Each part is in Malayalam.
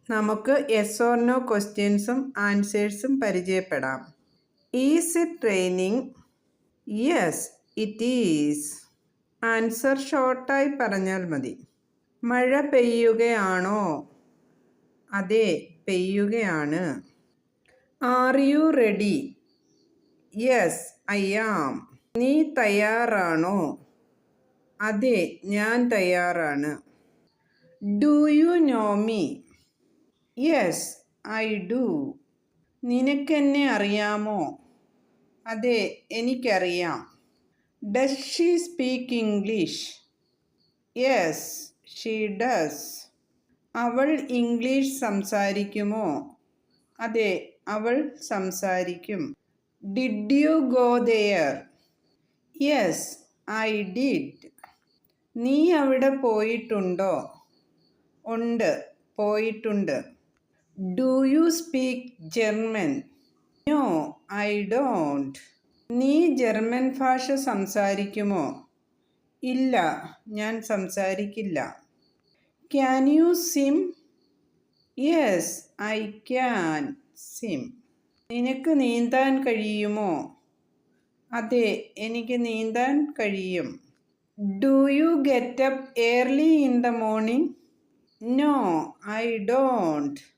നമുക്ക് യെസ് ഓർ നോ ക്വസ്റ്റ്യൻസും ആൻസേഴ്സും പരിചയപ്പെടാം. Is it raining? Yes it is. Answer ഷോർട്ടായി പറഞ്ഞാൽ മതി. മഴ പെയ്യുകയാണോ? അതെ, പെയ്യുകയാണ്. Are you ready? Yes I am. നീ തയ്യാറാണോ? അതെ, ഞാൻ തയ്യാറാണ്. Do you know me? Yes I do. നിനക്കെന്നെ അറിയാമോ? അതെ, എനിക്കറിയാം. Does she speak English? Yes she does. അവൾ ഇംഗ്ലീഷ് സംസാരിക്കുമോ? അതെ, അവൾ സംസാരിക്കും. Did you go there? Yes I did. നീ അവിടെ പോയിട്ടുണ്ടോ? ഉണ്ട്, പോയിട്ടുണ്ട്. Do you speak German? No I don't. നീ ജർമ്മൻ ഭാഷ സംസാരിക്കുമോ? ഇല്ല, ഞാൻ സംസാരിക്കില്ല. Can you swim? Yes I can swim. നിനക്ക് നീന്താൻ കഴിയുമോ? അതെ, എനിക്ക് നീന്താൻ കഴിയും. Do you get up early in the morning? No I don't.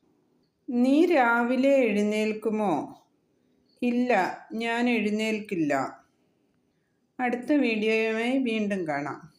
നീ രാവിലെ എഴുന്നേൽക്കുമോ? ഇല്ല, ഞാൻ എഴുന്നേൽക്കില്ല. അടുത്ത വീഡിയോയുമായി വീണ്ടും കാണാം.